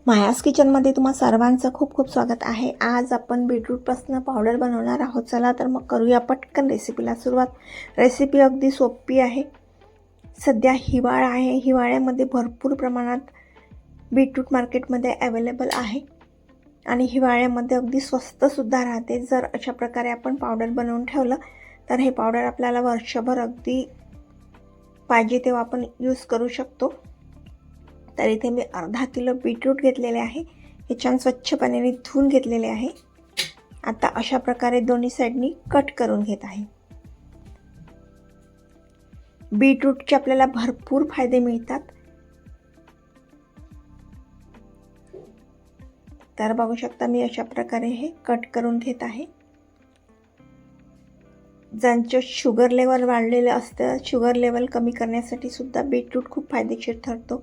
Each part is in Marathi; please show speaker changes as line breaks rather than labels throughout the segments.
मायाज किचनमध्ये तुम्हा सर्वांचं खूप खूप स्वागत आहे। आज आपण बीटरूटपासून पावडर बनवणार आहोत। चला तर मग करूया पटकन रेसिपीला सुरुवात। रेसिपी अगदी सोपी आहे। सध्या हिवाळा आहे, हिवाळ्यामध्ये भरपूर प्रमाणात बीटरूट मार्केटमध्ये अवेलेबल आहे आणि हिवाळ्यामध्ये अगदी स्वस्तसुद्धा राहते। जर अशा प्रकारे आपण पावडर बनवून ठेवलं तर हे पावडर आपल्याला वर्षभर अगदी पाहिजे तेव्हा आपण यूज करू शकतो। तर इथे मी अर्धा किलो बीटरूट घेतलेले आहे। हे छान स्वच्छ पाण्याने धुवून घेतलेले आहे। आता अशा प्रकारे दोन्ही साइडनी कट करून घेत आहे। बीटरूटचे आपल्याला भरपूर फायदे मिळतात। तर बघू शकता मी अशा प्रकारे हे कट करून घेत आहे। ज्यांचे शुगर लेवल वाढलेले असते, शुगर लेवल कमी करण्यासाठी सुद्धा बीटरूट खूप फायदेशीर ठरतो।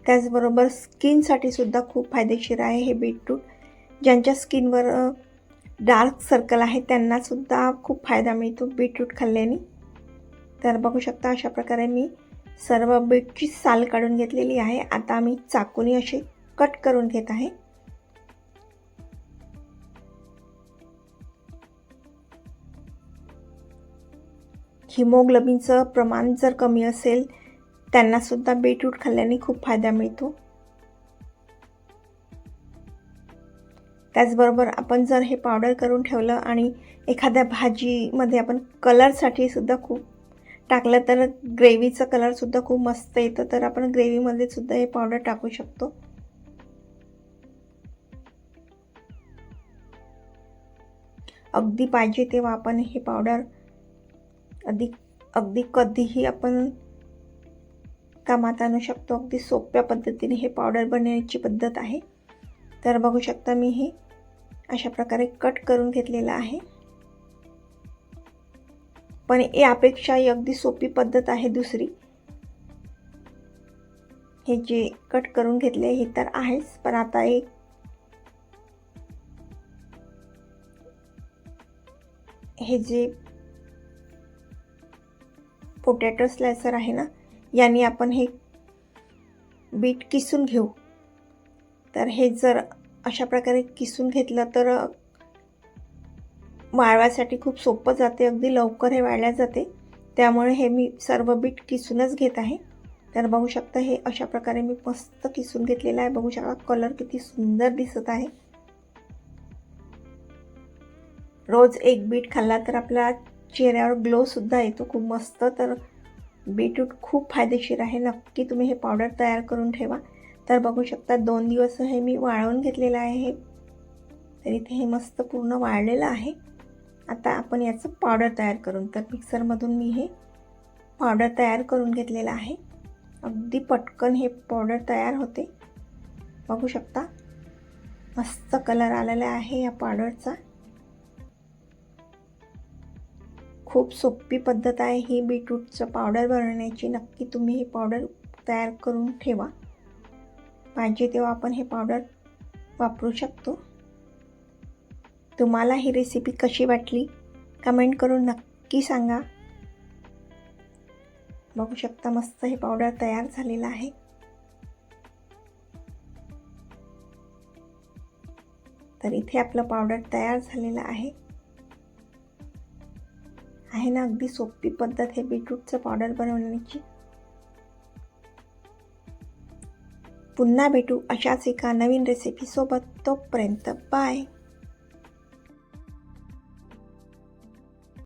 त्याचबरोबर स्किनसाठी सुद्धा खूप फायदेशीर आहे हे बीटरूट। ज्यांच्या स्किनवर डार्क सर्कल आहे त्यांना सुद्धा खूप फायदा मिळतो बीटरूट खाल्ल्याने। तर बघू शकता अशा प्रकारे मी सर्व बीटची साल काढून घेतलेली आहे। आता मी चाकूने असे कट करून घेत आहे। हिमोग्लोबिनचं प्रमाण जर कमी असेल त्यांना सुद्धा बीटरूट खाल्ल्याने खूप फायदा मिळतो। त्याचबरोबर आपण जर हे पावडर करून ठेवलं आणि एखाद्या भाजीमध्ये आपण कलरसाठी सुद्धा खूप टाकलं तर ग्रेव्हीचा कलर सुद्धा खूप मस्त येतो। तर आपण ग्रेव्हीमध्ये सुद्धा हे पावडर टाकू शकतो। अगदी पाहिजे तेव्हा आपण हे पावडर अगदी कधीही आपण कामात आणू शकतो। अगदी सोप्या पद्धतीने हे पावडर बनवण्याची पद्धत आहे। तर बघू शकता मी हे अशा प्रकारे कट करून घेतलेलं आहे। पण यापेक्षा अगदी सोपी पद्धत आहे दुसरी। हे जे कट करून घेतले हे तर आहेच, पण आता एक हे जे पोटॅटो स्लायसर आहे ना, याने आपण हे बीट किसून घेऊ। तर हे जर अशा प्रकारे किसून घेतलं तर वाळवायसाठी खूप सोपं जाते, अगदी लवकर हे वाळल्या जाते। त्यामुळे हे मी सर्व बीट किसूनच घेत आहे। तर बघू शकता हे अशा प्रकारे मी मस्त किसून घेतलेलं आहे। बघू शकता कलर किती सुंदर दिसत आहे। रोज एक बीट खाल्ला तर आपल्या चेहऱ्यावर ग्लो सुद्धा येतो खूप मस्त। तर बीटरूट खूप फायदेशीर आहे। नक्की तुम्ही हे पावडर तयार करून ठेवा। तर बघू शकता 2 दिवस हे मी वाळवून घेतलेलं आहे। तर इथे हे मस्त पूर्ण वाळलेलं आहे। आता आपण याचं पावडर तयार करून, तर मिक्सरमधून मी हे पावडर तयार करून घेतलेलं आहे। अगदी पटकन हे पावडर तयार होते। बघू शकता मस्त कलर आलेला आहे या पावडरचा। खूप सोपी पद्धत आहे ही बीटरूटचं पावडर बनवण्याची। नक्की तुम्ही हे पावडर तयार करून ठेवा। पाहिजे तेव्हा आपण हे पावडर वापरू शकतो। तुम्हाला ही रेसिपी कशी वाटली कमेंट करून नक्की सांगा। बघू शकता मस्त हे पावडर तयार झालेलं आहे। तर इथे आपलं पावडर तयार झालेलं आहे ना। अगदी सोपी पद्धत हे बीटरूटचं पावडर बनवण्याची। पुन्हा भेटू अशाच एका नवीन रेसिपी सोबत। तोपर्यंत बाय।